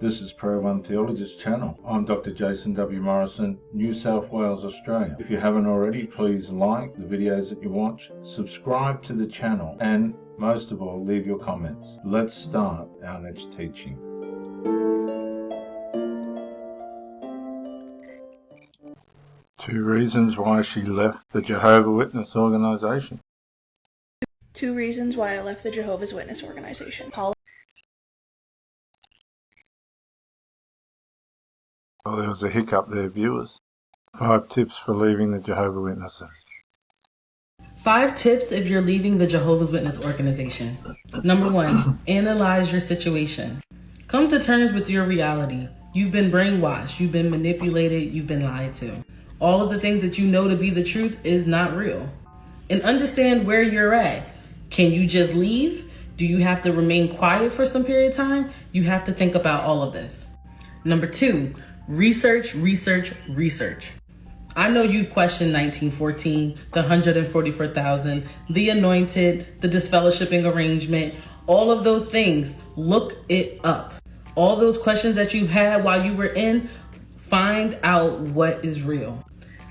This is Prayer One Theologist channel. I'm Dr. Jason W. Morrison, New South Wales, Australia. If you haven't already, please like the videos that you watch, subscribe to the channel, and most of all, leave your comments. Let's start our next teaching. Two reasons why she left the Jehovah Witness organization. 2 reasons why I left the Jehovah's Witness organization. Well, there was a hiccup there, viewers. 5 tips for leaving the Jehovah Witnesses. 5 tips if you're leaving the Jehovah's Witness organization. Number 1, analyze your situation. Come to terms with your reality. You've been brainwashed, you've been manipulated, you've been lied to. All of the things that you know to be the truth is not real. And understand where you're at. Can you just leave? Do you have to remain quiet for some period of time? You have to think about all of this. Number 2, research. I know you've questioned 1914, the 144,000, the anointed, the disfellowshipping arrangement, all of those things. Look it up. All those questions that you had while you were in, find out what is real.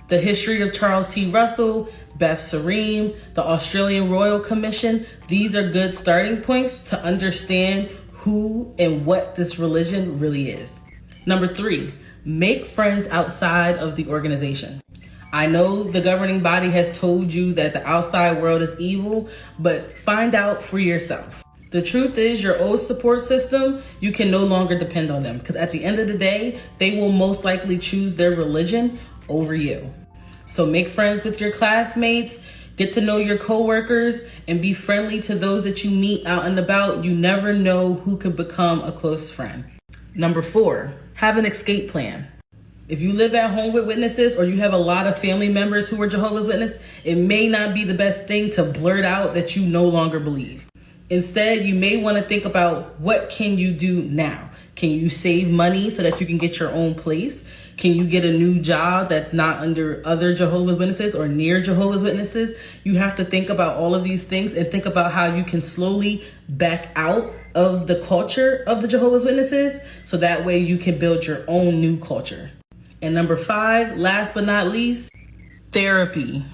The history of Charles T. Russell, Beth Sareem, the Australian Royal Commission, these are good starting points to understand who and what this religion really is. Number 3, make friends outside of the organization. I know the governing body has told you that the outside world is evil, but find out for yourself. The truth is, your old support system, you can no longer depend on them, because at the end of the day, they will most likely choose their religion over you. So make friends with your classmates, get to know your coworkers, and be friendly to those that you meet out and about. You never know who could become a close friend. Number 4, have an escape plan. If you live at home with witnesses or you have a lot of family members who are Jehovah's Witness, it may not be the best thing to blurt out that you no longer believe. Instead, you may want to think about, what can you do now? Can you save money so that you can get your own place? Can you get a new job that's not under other Jehovah's Witnesses or near Jehovah's Witnesses? You have to think about all of these things and think about how you can slowly back out of the culture of the Jehovah's Witnesses, so that way you can build your own new culture. And number 5, last but not least, therapy.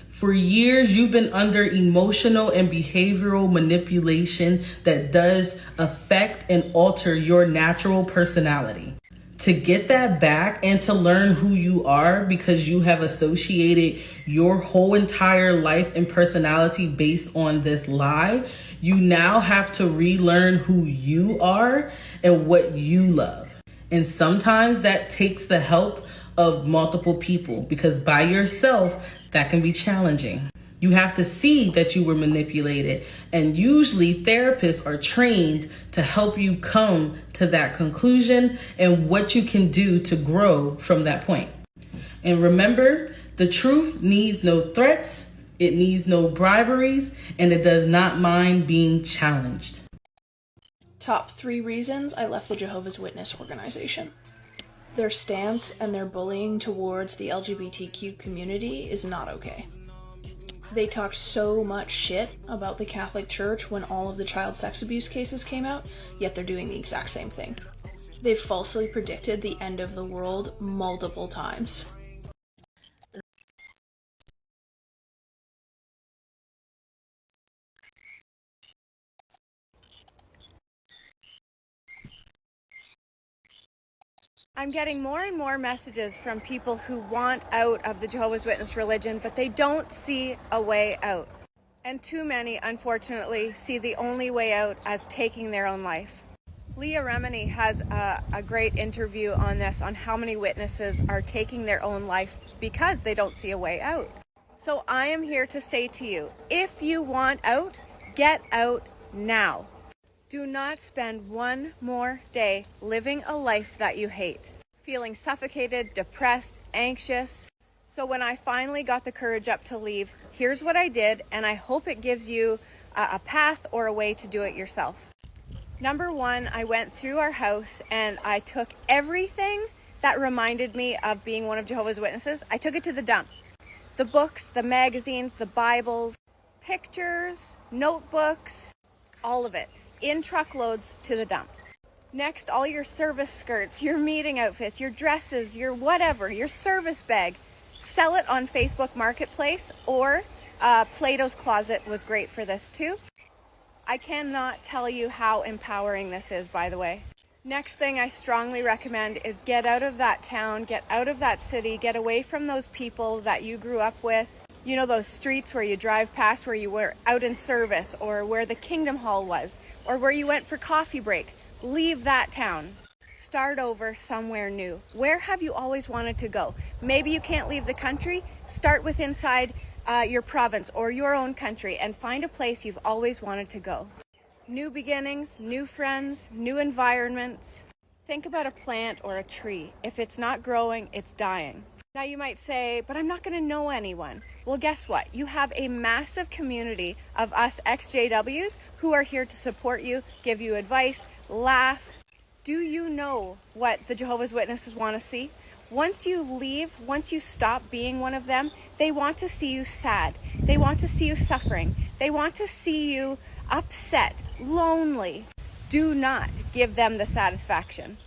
For years, you've been under emotional and behavioral manipulation that does affect and alter your natural personality. To get that back and to learn who you are, because you have associated your whole entire life and personality based on this lie, you now have to relearn who you are and what you love. And sometimes that takes the help of multiple people, because by yourself, that can be challenging. You have to see that you were manipulated, and usually therapists are trained to help you come to that conclusion and what you can do to grow from that point. And remember, the truth needs no threats, it needs no briberies, and it does not mind being challenged. Top 3 reasons I left the Jehovah's Witness organization. Their stance and their bullying towards the LGBTQ community is not okay. They talked so much shit about the Catholic Church when all of the child sex abuse cases came out, yet they're doing the exact same thing. They've falsely predicted the end of the world multiple times. I'm getting more and more messages from people who want out of the Jehovah's Witness religion, but they don't see a way out. And too many, unfortunately, see the only way out as taking their own life. Leah Remini has a great interview on this, on how many witnesses are taking their own life because they don't see a way out. So I am here to say to you, if you want out, get out now. Do not spend one more day living a life that you hate, feeling suffocated, depressed, anxious. So when I finally got the courage up to leave, here's what I did, and I hope it gives you a path or a way to do it yourself. Number 1, I went through our house and I took everything that reminded me of being one of Jehovah's Witnesses. I took it to the dump. The books, the magazines, the Bibles, pictures, notebooks, all of it, in truckloads to the dump. Next, all your service skirts, your meeting outfits, your dresses, your whatever, your service bag, sell it on Facebook Marketplace, or Plato's Closet was great for this too. I cannot tell you how empowering this is, by the way. Next thing I strongly recommend is get out of that town, get out of that city, get away from those people that you grew up with. You know, those streets where you drive past where you were out in service, or where the Kingdom Hall was, or where you went for coffee break. Leave that town. Start over somewhere new. Where have you always wanted to go? Maybe you can't leave the country. Start with inside your province or your own country and find a place you've always wanted to go. New beginnings, new friends, new environments. Think about a plant or a tree. If it's not growing, it's dying. Now you might say, but I'm not going to know anyone. Well, guess what? You have a massive community of us ex-JWs who are here to support you, give you advice, laugh. Do you know what the Jehovah's Witnesses want to see? Once you leave, once you stop being one of them, they want to see you sad. They want to see you suffering. They want to see you upset, lonely. Do not give them the satisfaction.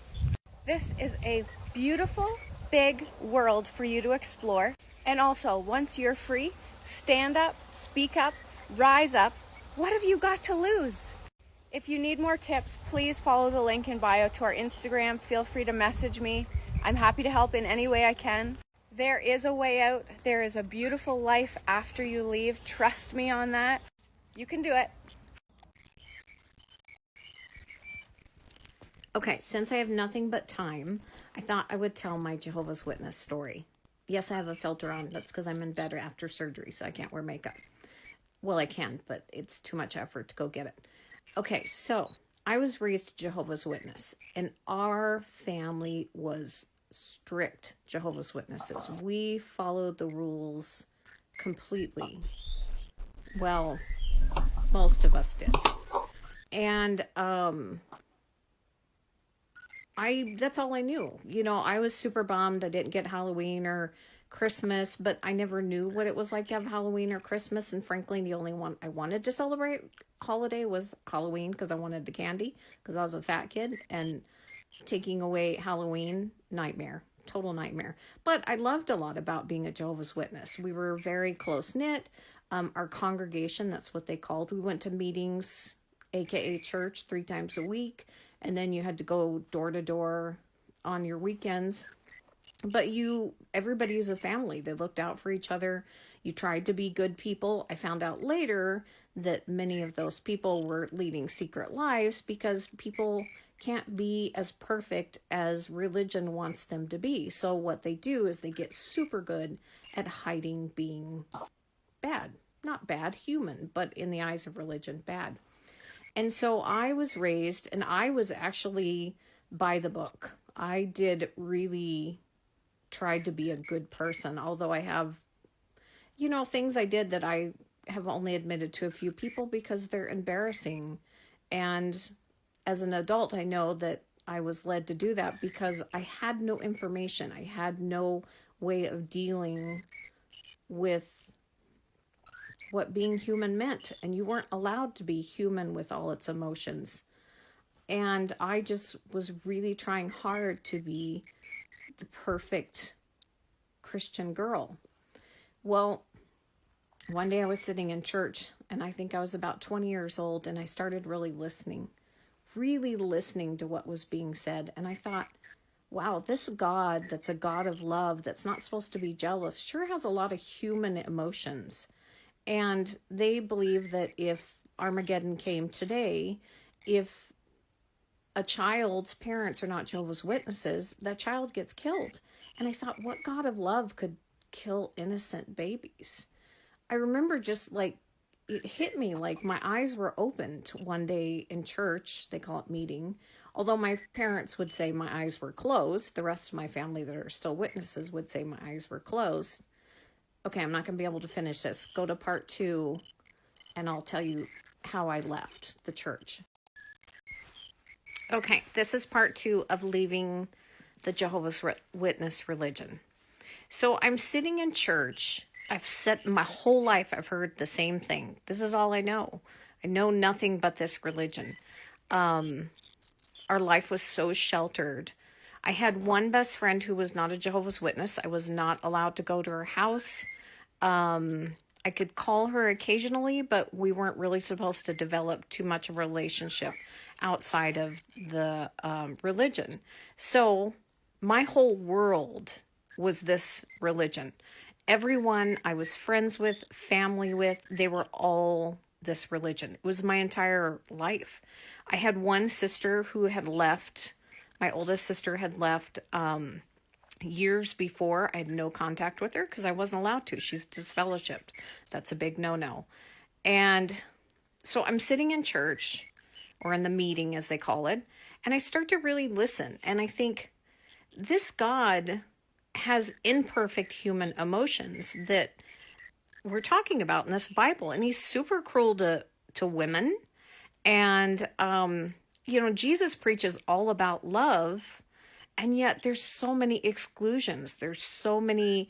This is a beautiful, big world for you to explore. And also, once you're free, stand up, speak up, rise up. What have you got to lose? If you need more tips, please follow the link in bio to our Instagram. Feel free to message me. I'm happy to help in any way I can. There is a way out. There is a beautiful life after you leave. Trust me on that. You can do it. Okay, since I have nothing but time, I thought I would tell my Jehovah's Witness story. Yes, I have a filter on. That's because I'm in bed after surgery, so I can't wear makeup. Well, I can, but it's too much effort to go get it. Okay, so I was raised Jehovah's Witness, and our family was strict Jehovah's Witnesses. We followed the rules completely. Well, most of us did. And that's all I knew. You know, I was super bummed I didn't get Halloween or Christmas, but I never knew what it was like to have Halloween or Christmas. And frankly, the only one I wanted to celebrate holiday was Halloween because I wanted the candy because I was a fat kid, and taking away Halloween, nightmare, total nightmare. But I loved a lot about being a Jehovah's Witness. We were very close knit. Our congregation, that's what they called. We went to meetings, aka church, 3 times a week. And then you had to go door to door on your weekends. But everybody's a family. They looked out for each other. You tried to be good people. I found out later that many of those people were leading secret lives because people can't be as perfect as religion wants them to be. So what they do is they get super good at hiding being bad. Not bad, human, but in the eyes of religion, bad. And so I was raised, and I was actually by the book. I did really try to be a good person, although I have, things I did that I have only admitted to a few people because they're embarrassing. And as an adult, I know that I was led to do that because I had no information. I had no way of dealing with what being human meant, and you weren't allowed to be human with all its emotions. And I just was really trying hard to be the perfect Christian girl. Well, one day I was sitting in church, and I think I was about 20 years old, and I started really listening to what was being said. And I thought, wow, this God that's a God of love, that's not supposed to be jealous, sure has a lot of human emotions. And they believe that if Armageddon came today, if a child's parents are not Jehovah's Witnesses, that child gets killed. And I thought, what God of love could kill innocent babies? I remember just it hit me like my eyes were opened one day in church. They call it meeting. Although my parents would say my eyes were closed. The rest of my family that are still witnesses would say my eyes were closed. Okay, I'm not going to be able to finish this. Go to part 2, and I'll tell you how I left the church. Okay, this is part 2 of leaving the Jehovah's Witness religion. So I'm sitting in church. My whole life I've heard the same thing. This is all I know. I know nothing but this religion. our life was so sheltered. I had one best friend who was not a Jehovah's Witness. I was not allowed to go to her house. I could call her occasionally, but we weren't really supposed to develop too much of a relationship outside of the religion. So my whole world was this religion. Everyone I was friends with, family with, they were all this religion. It was my entire life. I had one sister who had left. My oldest sister had left years before. I had no contact with her because I wasn't allowed to. She's disfellowshipped. That's a big no-no. And so I'm sitting in church, or in the meeting as they call it, and I start to really listen. And I think, this God has imperfect human emotions that we're talking about in this Bible. And he's super cruel to women. And, Jesus preaches all about love. And yet there's so many exclusions. There's so many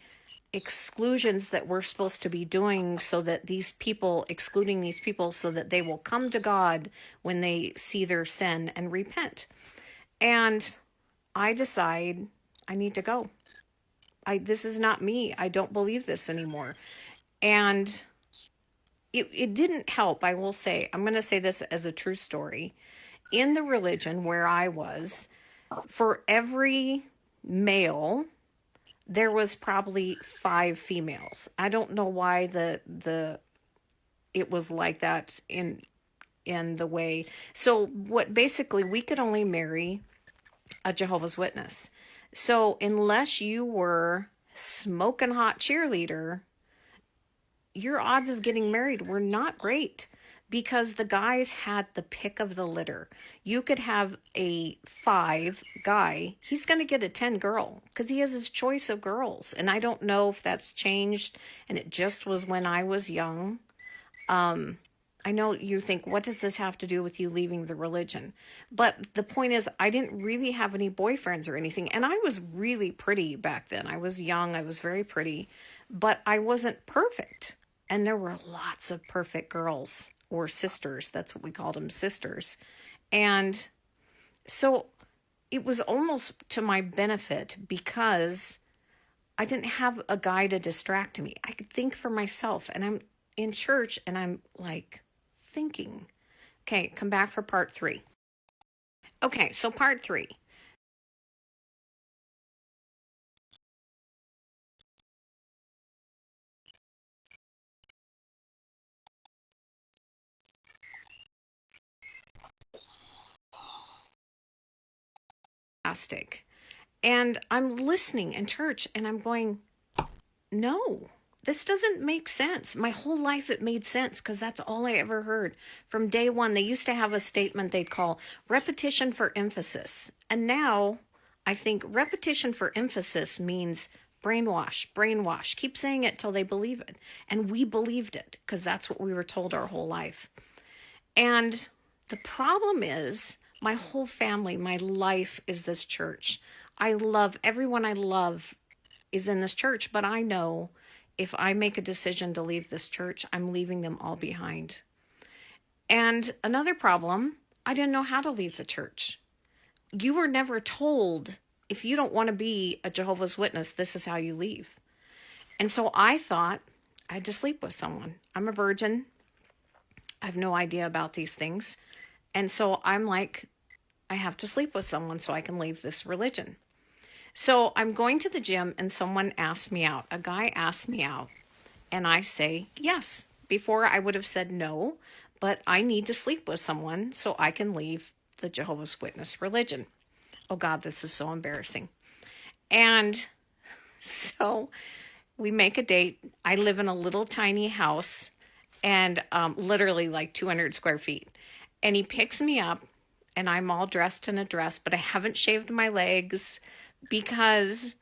exclusions that we're supposed to be doing so that excluding these people so that they will come to God when they see their sin and repent. And I decide I need to go. This is not me. I don't believe this anymore. And it didn't help, I will say. I'm going to say this as a true story. In the religion where I was, for every male, there was probably 5 females. I don't know why it was like that in the way. So basically we could only marry a Jehovah's Witness. So unless you were smoking hot cheerleader, your odds of getting married were not great, because the guys had the pick of the litter. You could have a 5 guy, he's going to get a 10 girl because he has his choice of girls. And I don't know if that's changed, and it just was when I was young. I know you think, what does this have to do with you leaving the religion? But the point is, I didn't really have any boyfriends or anything. And I was really pretty back then. I was young. I was very pretty. But I wasn't perfect. And there were lots of perfect girls, or sisters. That's what we called them, sisters. And so it was almost to my benefit, because I didn't have a guy to distract me. I could think for myself. And I'm in church and I'm like thinking. Okay, come back for part 3. Okay, so part 3. And I'm listening in church and I'm going, no, this doesn't make sense. My whole life it made sense, because that's all I ever heard. From day one, they used to have a statement they'd call repetition for emphasis. And now I think repetition for emphasis means brainwash. Keep saying it till they believe it. And we believed it because that's what we were told our whole life. And the problem is, my whole family, my life is this church. Everyone I love is in this church, but I know if I make a decision to leave this church, I'm leaving them all behind. And another problem, I didn't know how to leave the church. You were never told, if you don't want to be a Jehovah's Witness, this is how you leave. And so I thought I had to sleep with someone. I'm a virgin. I have no idea about these things. And so I'm like, I have to sleep with someone so I can leave this religion. So I'm going to the gym and someone asked me out. A guy asked me out. And I say yes. Before I would have said no, but I need to sleep with someone so I can leave the Jehovah's Witness religion. Oh God, this is so embarrassing. And so we make a date. I live in a little tiny house, and literally like 200 square feet. And he picks me up, and I'm all dressed in a dress, but I haven't shaved my legs because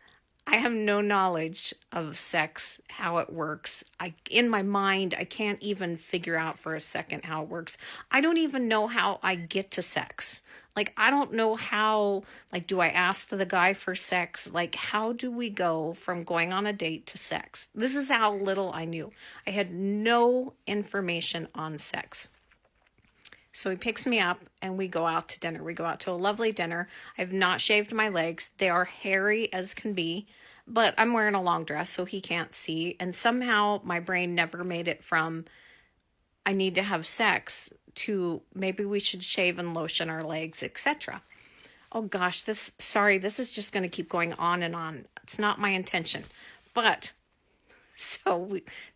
I have no knowledge of sex, how it works. In my mind, I can't even figure out for a second how it works. I don't even know how I get to sex. Like, I don't know how, like, do I ask the guy for sex? Like, how do we go from going on a date to sex? This is how little I knew. I had no information on sex. So he picks me up and we go out to dinner. We go out to a lovely dinner. I've not shaved my legs. They are hairy as can be, but I'm wearing a long dress so he can't see. And somehow my brain never made it from I need to have sex to maybe we should shave and lotion our legs, etc. Oh gosh, this is just going to keep going on and on. It's not my intention. But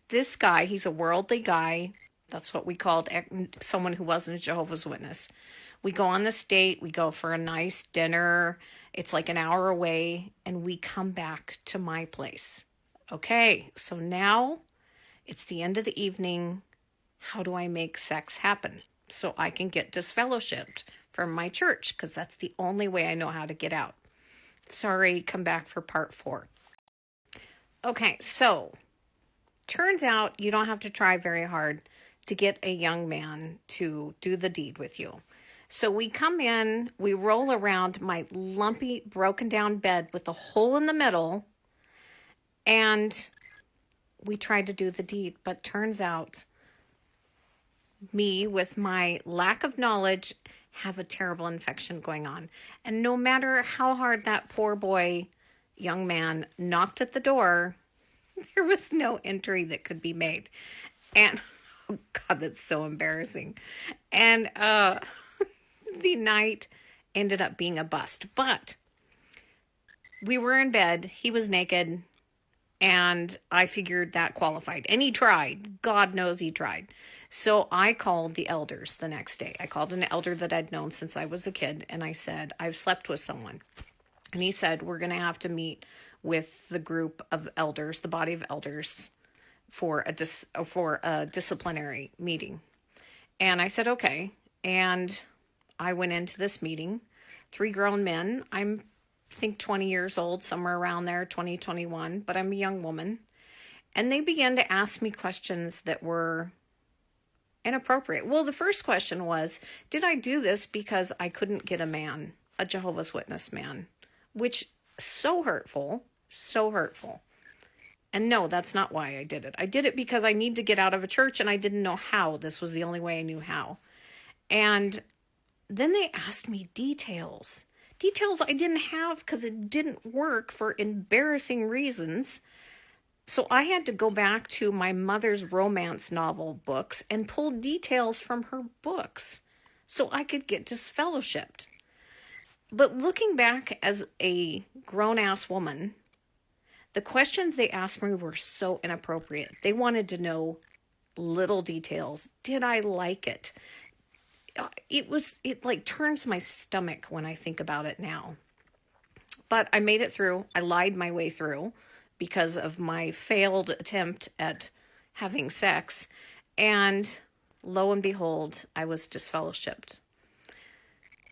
this guy, he's a worldly guy. That's what we called someone who wasn't a Jehovah's Witness. We go on this date. We go for a nice dinner. It's like an hour away. And we come back to my place. Okay, so now it's the end of the evening. How do I make sex happen so I can get disfellowshipped from my church? Because that's the only way I know how to get out. Sorry, come back for part 4. Okay, so turns out you don't have to try very hard to get a young man to do the deed with you. So we come in, we roll around my lumpy, broken down bed with a hole in the middle, and we tried to do the deed. But turns out me, with my lack of knowledge, have a terrible infection going on. And no matter how hard that poor boy, young man, knocked at the door, there was no entry that could be made. And, oh God, that's so embarrassing. And the night ended up being a bust. But we were in bed. He was naked. And I figured that qualified. And he tried. God knows he tried. So I called the elders the next day. I called an elder that I'd known since I was a kid. And I said, I've slept with someone. And he said, we're going to have to meet with the group of elders, the body of elders, for a disciplinary meeting. And I said, okay. And I went into this meeting. 3 grown men. I think 20 years old, somewhere around there, 20, 21, but I'm a young woman. And they began to ask me questions that were inappropriate. Well, the first question was, did I do this because I couldn't get a man, a Jehovah's Witness man? Which, so hurtful, so hurtful. And no, that's not why I did it. I did it because I need to get out of a church and I didn't know how. This was the only way I knew how. And then they asked me details I didn't have because it didn't work for embarrassing reasons. So I had to go back to my mother's romance novel books and pull details from her books so I could get disfellowshipped. But looking back as a grown-ass woman, the questions they asked me were so inappropriate. They wanted to know little details. Did I like it? It like turns my stomach when I think about it now. But I made it through. I lied my way through because of my failed attempt at having sex. And lo and behold, I was disfellowshipped.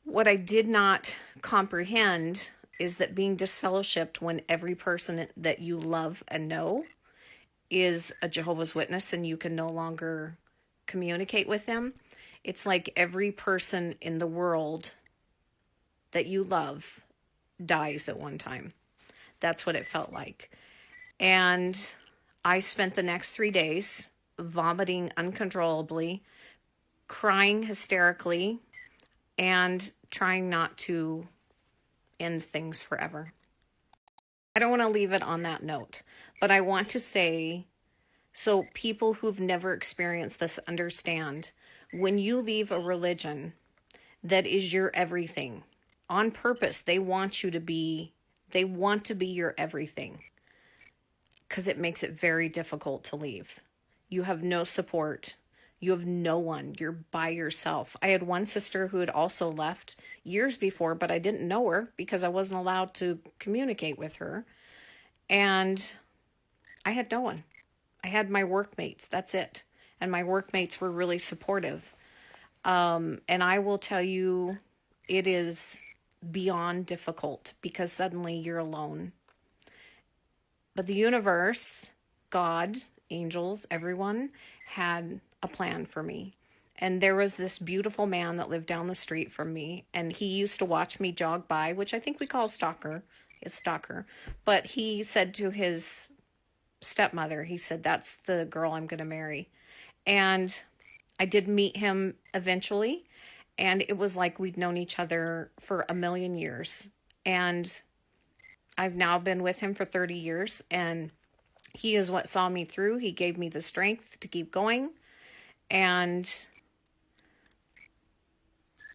What I did not comprehend is that being disfellowshipped when every person that you love and know is a Jehovah's Witness and you can no longer communicate with them. It's like every person in the world that you love dies at one time. That's what it felt like. And I spent the next 3 days vomiting uncontrollably, crying hysterically, and trying not to end things forever. I don't want to leave it on that note, but I want to say, so people who've never experienced this understand, when you leave a religion that is your everything, on purpose, they want to be your everything, because it makes it very difficult to leave. You have no support. You have no one. You're by yourself. I had one sister who had also left years before, but I didn't know her because I wasn't allowed to communicate with her. And I had no one. I had my workmates. That's it. And my workmates were really supportive. And I will tell you, it is beyond difficult because suddenly you're alone. But the universe, God, angels, everyone had a plan for me. And there was this beautiful man that lived down the street from me, and he used to watch me jog by, which I think we call stalker. It's stalker. But he said to his stepmother, he said, that's the girl I'm going to marry. And I did meet him eventually, And it was like we'd known each other for a million years. And I've now been with him for 30 years, and he is what saw me through. He gave me the strength to keep going. And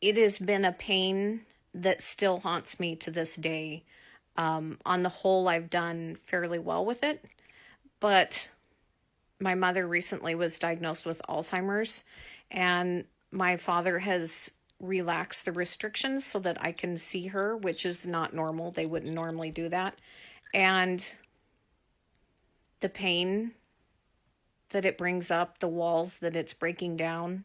it has been a pain that still haunts me to this day. On the whole, I've done fairly well with it, but my mother recently was diagnosed with Alzheimer's, and my father has relaxed the restrictions so that I can see her, which is not normal. They wouldn't normally do that. And the pain that it brings up, the walls that it's breaking down,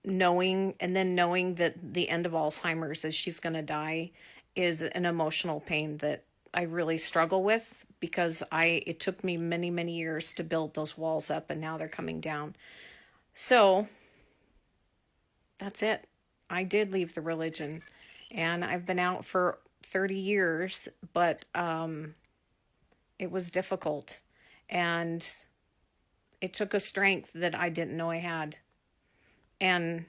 knowing that the end of Alzheimer's is she's going to die, is an emotional pain that I really struggle with, because it took me many, many years to build those walls up, and now they're coming down. So that's it. I did leave the religion, and I've been out for 30 years, but it was difficult, and it took a strength that I didn't know I had. And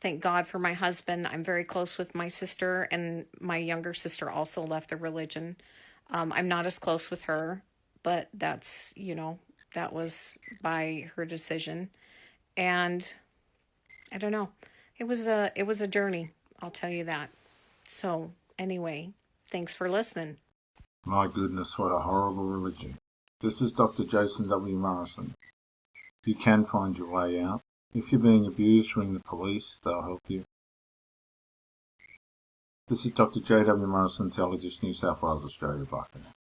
thank God for my husband. I'm very close with my sister, and my younger sister also left the religion. I'm not as close with her, but that's, that was by her decision. And I don't know. It was a journey, I'll tell you that. So anyway, thanks for listening. My goodness, what a horrible religion. This is Dr. Jason W. Morrison. You can find your way out. If you're being abused, ring the police, they'll help you. This is Dr. J.W. Morrison, Theologist, New South Wales, Australia. Bye for now.